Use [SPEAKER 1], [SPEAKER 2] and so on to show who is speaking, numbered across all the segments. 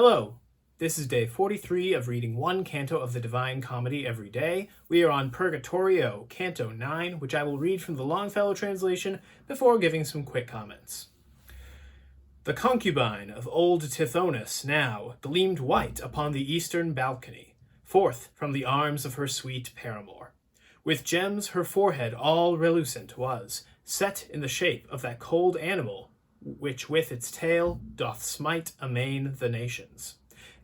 [SPEAKER 1] Hello, this is day 43 of reading one canto of the Divine Comedy every day. We are on Purgatorio, Canto 9, which I will read from the Longfellow translation before giving some quick comments. The concubine of old Tithonus now gleamed white upon the eastern balcony, forth from the arms of her sweet paramour. With gems her forehead all relucent was, set in the shape of that cold animal which with its tail doth smite amain the nations.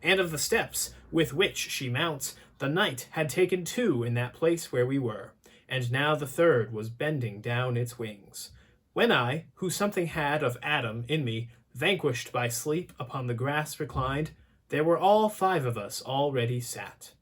[SPEAKER 1] And of the steps with which she mounts, the knight had taken two in that place where we were, and now the third was bending down its wings. When I, who something had of Adam in me, vanquished by sleep upon the grass reclined, there were all five of us already sat.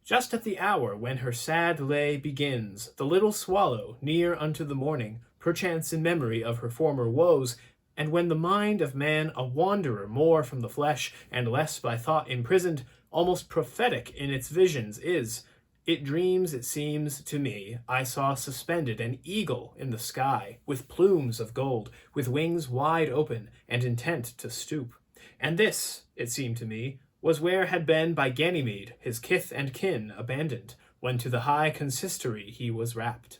[SPEAKER 1] Just at the hour when her sad lay begins, the little swallow, near unto the morning, perchance in memory of her former woes, and when the mind of man a wanderer more from the flesh, and less by thought imprisoned, almost prophetic in its visions is, it dreams, it seems to me, I saw suspended an eagle in the sky, with plumes of gold, with wings wide open, and intent to stoop. And this, it seemed to me, was where had been by Ganymede his kith and kin abandoned, when to the high consistory he was rapt.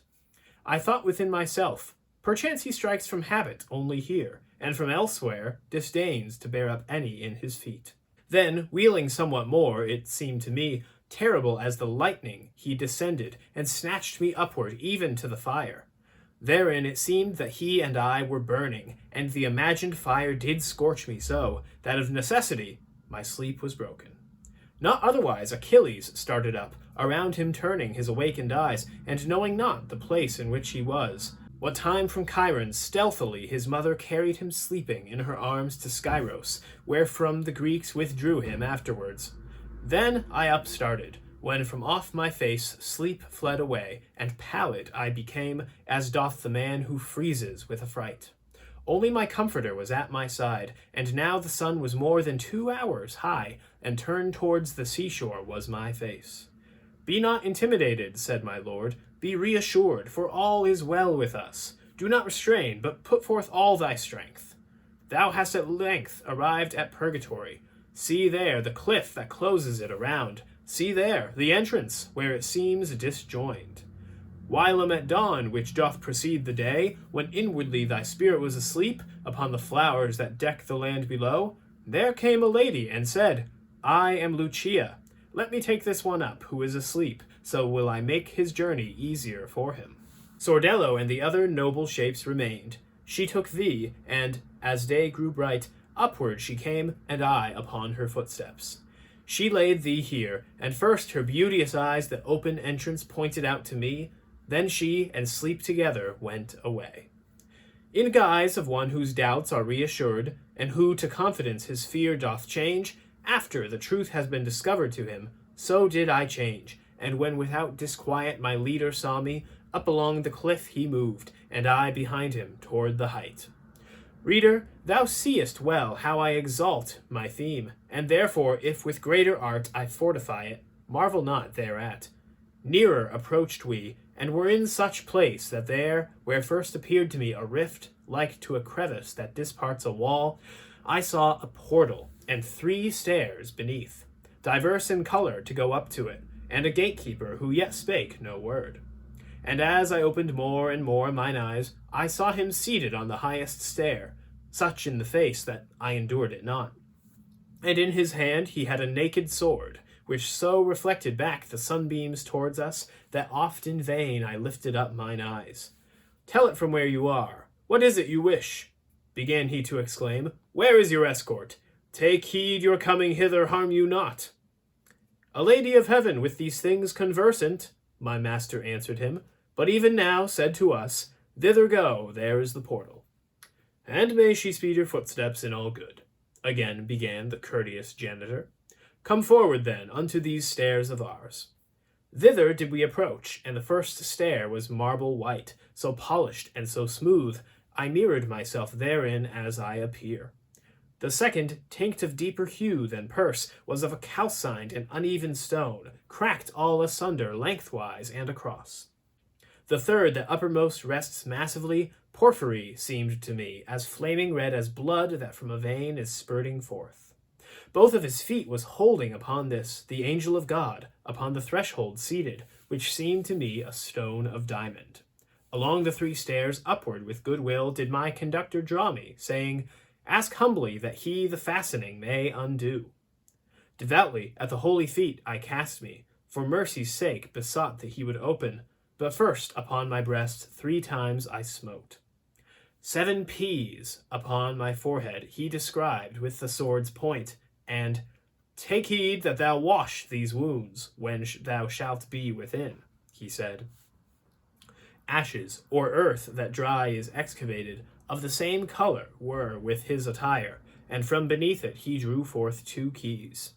[SPEAKER 1] I thought within myself, perchance he strikes from habit only here, and from elsewhere disdains to bear up any in his feet. Then, wheeling somewhat more, it seemed to me, terrible as the lightning, he descended, and snatched me upward even to the fire. Therein it seemed that he and I were burning, and the imagined fire did scorch me so, that of necessity my sleep was broken. Not otherwise Achilles started up, around him turning his awakened eyes, and knowing not the place in which he was. What time from Chiron stealthily his mother carried him sleeping in her arms to Scyros, wherefrom the Greeks withdrew him afterwards. Then I upstarted, when from off my face sleep fled away, and pallid I became, as doth the man who freezes with affright. Only my comforter was at my side, and now the sun was more than 2 hours high, and turned towards the seashore was my face. Be not intimidated, said my lord, be reassured, for all is well with us. Do not restrain, but put forth all thy strength. Thou hast at length arrived at Purgatory. See there the cliff that closes it around. See there the entrance, where it seems disjoined. Whilom at dawn, which doth precede the day, when inwardly thy spirit was asleep upon the flowers that deck the land below, there came a lady and said, I am Lucia. Let me take this one up, who is asleep, so will I make his journey easier for him. Sordello and the other noble shapes remained. She took thee, and, as day grew bright, upward she came, and I upon her footsteps. She laid thee here, and first her beauteous eyes the open entrance pointed out to me, then she and sleep together went away. In guise of one whose doubts are reassured, and who to confidence his fear doth change, after the truth has been discovered to him, so did I change, and when without disquiet my leader saw me, up along the cliff he moved, and I behind him toward the height. Reader, thou seest well how I exalt my theme, and therefore if with greater art I fortify it, marvel not thereat. Nearer approached we, and were in such place that there, where first appeared to me a rift, like to a crevice that disparts a wall, I saw a portal, and 3 stairs beneath, diverse in color to go up to it, and a gatekeeper who yet spake no word. And as I opened more and more mine eyes, I saw him seated on the highest stair, such in the face that I endured it not. And in his hand he had a naked sword, which so reflected back the sunbeams towards us, that oft in vain I lifted up mine eyes. Tell it from where you are. What is it you wish? Began he to exclaim. Where is your escort? Take heed your coming hither harm you not. A lady of heaven with these things conversant, my master answered him, but even now said to us, Thither go, there is the portal. And may she speed your footsteps in all good, again began the courteous janitor. Come forward then unto these stairs of ours. Thither did we approach, and the first stair was marble white, so polished and so smooth, I mirrored myself therein as I appear. The second, tinct of deeper hue than purse, was of a calcined and uneven stone, cracked all asunder lengthwise and across. The third, that uppermost rests massively, porphyry seemed to me, as flaming red as blood that from a vein is spurting forth. Both of his feet was holding upon this, the angel of God, upon the threshold seated, which seemed to me a stone of diamond. Along the 3 stairs upward with good will did my conductor draw me, saying, Ask humbly that he the fastening may undo. Devoutly at the holy feet I cast me, for mercy's sake besought that he would open, but first upon my breast 3 times I smote. 7 P's upon my forehead he described with the sword's point, and take heed that thou wash these wounds when thou shalt be within, he said. Ashes, or earth that dry is excavated, of the same color were with his attire, and from beneath it he drew forth 2 keys.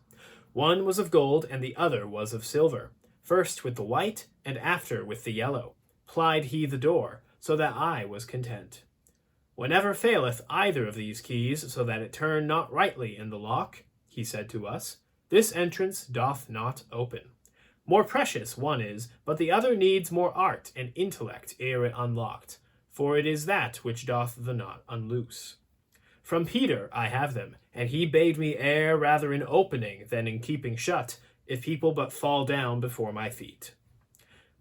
[SPEAKER 1] One was of gold, and the other was of silver. First with the white, and after with the yellow. Plied he the door, so that I was content. Whenever faileth either of these keys, so that it turn not rightly in the lock, he said to us, this entrance doth not open. More precious one is, but the other needs more art and intellect ere it unlocked, for it is that which doth the knot unloose. From Peter I have them, and he bade me err rather in opening than in keeping shut, if people but fall down before my feet.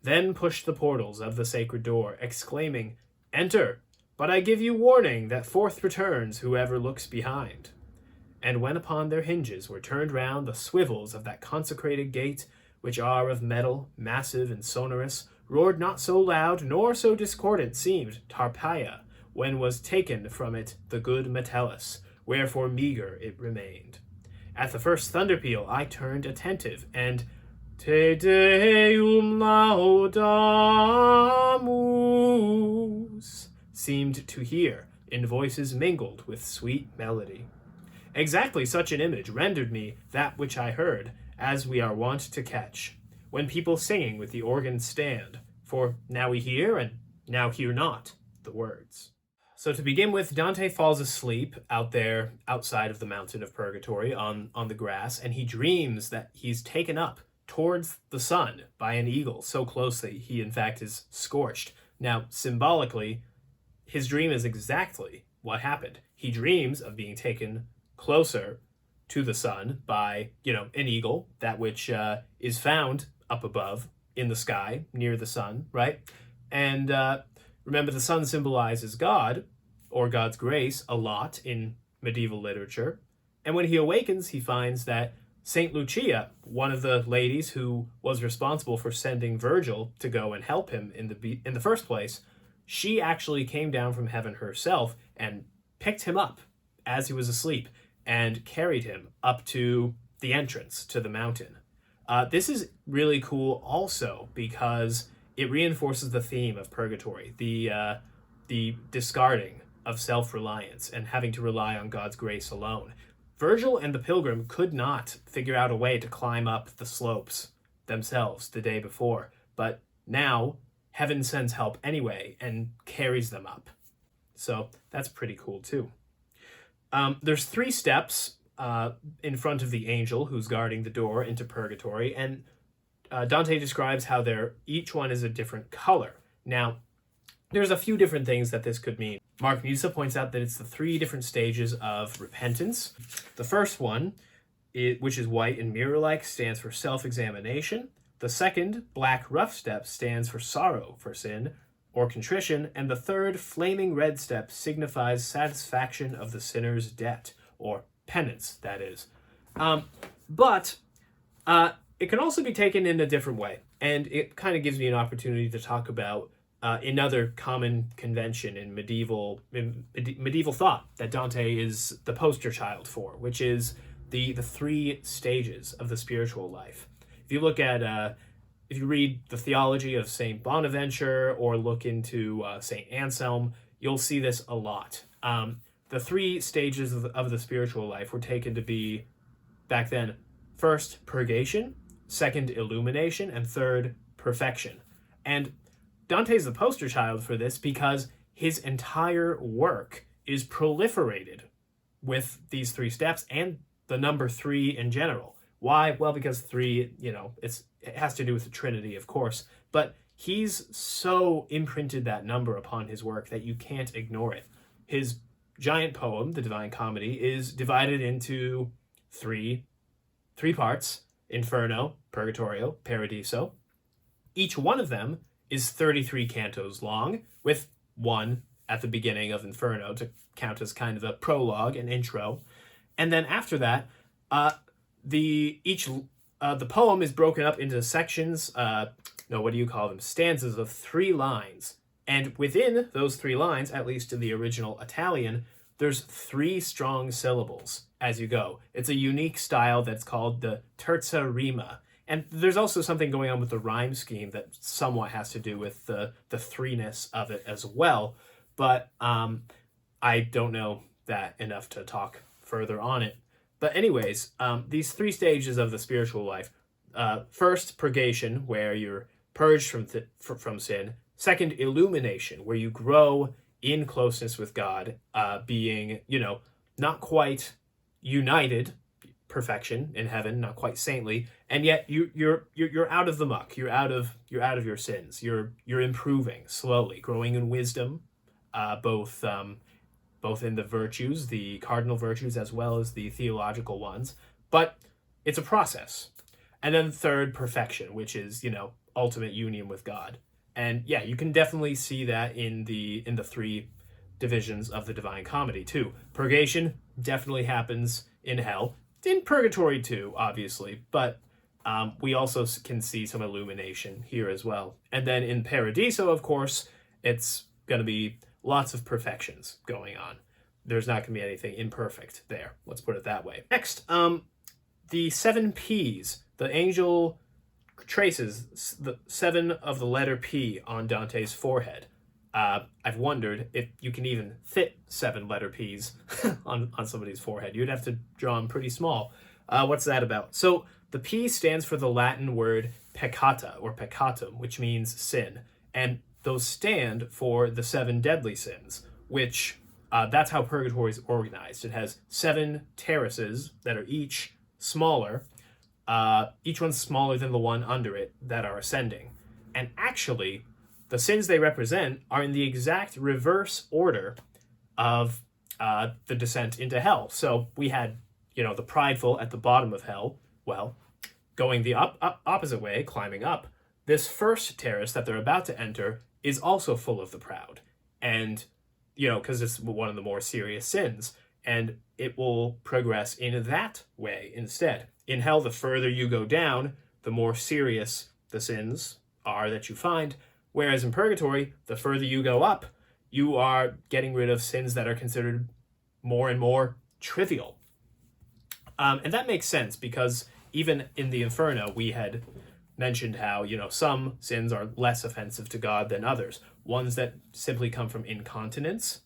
[SPEAKER 1] Then pushed the portals of the sacred door, exclaiming, Enter, but I give you warning that forth returns whoever looks behind. And when upon their hinges were turned round the swivels of that consecrated gate, which are of metal, massive and sonorous, roared not so loud nor so discordant seemed Tarpeia, when was taken from it the good Metellus, wherefore meagre it remained. At the first thunder peal I turned attentive, and Te Deum laudamus seemed to hear in voices mingled with sweet melody. Exactly such an image rendered me that which I heard, as we are wont to catch, when people singing with the organ stand, for now we hear and now hear not the words. So to begin with, Dante falls asleep out there outside of the mountain of Purgatory on the grass, and he dreams that he's taken up towards the sun by an eagle so close that he in fact is scorched. Now, symbolically, his dream is exactly what happened. He dreams of being taken closer to the sun by, an eagle, that which is found up above in the sky near the sun, right? And remember, the sun symbolizes God, or God's grace, a lot in medieval literature. And when he awakens, he finds that Saint Lucia, one of the ladies who was responsible for sending Virgil to go and help him in the first place, she actually came down from heaven herself and picked him up as he was asleep and carried him up to the entrance to the mountain. This is really cool also because it reinforces the theme of purgatory, the discarding of self-reliance and having to rely on God's grace alone. Virgil and the pilgrim could not figure out a way to climb up the slopes themselves the day before, but now heaven sends help anyway and carries them up. So that's pretty cool too. There's 3 steps in front of the angel who's guarding the door into purgatory, and Dante describes how each one is a different color. Now, there's a few different things that this could mean. Mark Musa points out that it's the 3 different stages of repentance. The first one, which is white and mirror-like, stands for self-examination. The second, black rough step, stands for sorrow for sin or contrition. And the third, flaming red step, signifies satisfaction of the sinner's debt, or penance, that is. But it can also be taken in a different way. And it kind of gives me an opportunity to talk about another common convention in medieval thought that Dante is the poster child for, which is the 3 stages of the spiritual life. If you look at, if you read the theology of Saint Bonaventure or look into Saint Anselm, you'll see this a lot. The 3 stages of the spiritual life were taken to be, back then, first, purgation, second, illumination, and third, perfection. And Dante's the poster child for this because his entire work is proliferated with these 3 steps and the number 3 in general. Why? Well, because 3, it has to do with the Trinity, of course, but he's so imprinted that number upon his work that you can't ignore it. His giant poem, the Divine Comedy, is divided into three parts: Inferno, Purgatorio, Paradiso. Each one of them is 33 cantos long, with one at the beginning of Inferno to count as kind of a prologue, an intro. And then after that, the poem is broken up into sections. No, what do you call them? Stanzas of 3 lines. And within those 3 lines, at least in the original Italian, there's 3 strong syllables as you go. It's a unique style that's called the terza rima. And there's also something going on with the rhyme scheme that somewhat has to do with the threeness of it as well. But I don't know that enough to talk further on it. But anyways, these 3 stages of the spiritual life. First, purgation, where you're purged from sin. Second, illumination, where you grow in closeness with God, being, not quite united, perfection in heaven, not quite saintly, and yet you're out of the muck. You're out of your sins. You're improving slowly, growing in wisdom, both in the virtues, the cardinal virtues, as well as the theological ones. But it's a process. And then third, perfection, which is, ultimate union with God. And yeah, you can definitely see that in the 3 divisions of the Divine Comedy too. Purgation definitely happens in hell, in purgatory too, obviously, but we also can see some illumination here as well. And then in Paradiso, of course, it's going to be lots of perfections going on. There's not going to be anything imperfect there. Let's put it that way. Next, the 7 P's. The angel traces the 7 of the letter P on Dante's forehead. I've wondered if you can even fit 7 letter P's on somebody's forehead. You'd have to draw them pretty small. What's that about? So the P stands for the Latin word peccata or peccatum, which means sin. And those stand for the 7 deadly sins, which that's how purgatory is organized. It has 7 terraces that are each smaller. Each one's smaller than the one under it that are ascending. And actually, the sins they represent are in the exact reverse order of the descent into hell. So we had, the prideful at the bottom of hell. Well, going the opposite way, climbing up, this first terrace that they're about to enter is also full of the proud. And, because it's one of the more serious sins. And it will progress in that way instead. In hell, the further you go down, the more serious the sins are that you find. Whereas in purgatory, the further you go up, you are getting rid of sins that are considered more and more trivial. And that makes sense because even in the Inferno, we had mentioned how, some sins are less offensive to God than others. Ones that simply come from incontinence,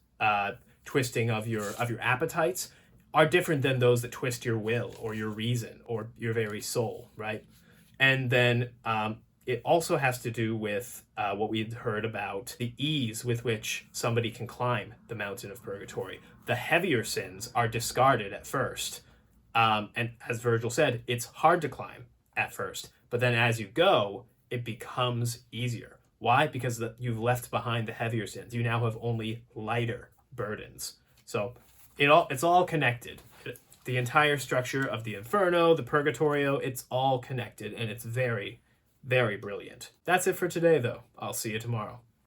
[SPEAKER 1] twisting of your appetites, are different than those that twist your will or your reason or your very soul, right? And then it also has to do with what we'd heard about the ease with which somebody can climb the mountain of purgatory. The heavier sins are discarded at first. And as Virgil said, it's hard to climb at first. But then as you go, it becomes easier. Why? Because you've left behind the heavier sins. You now have only lighter burdens. So it's all connected. The entire structure of the Inferno, the Purgatorio, it's all connected, and it's very, very brilliant. That's it for today, though. I'll see you tomorrow.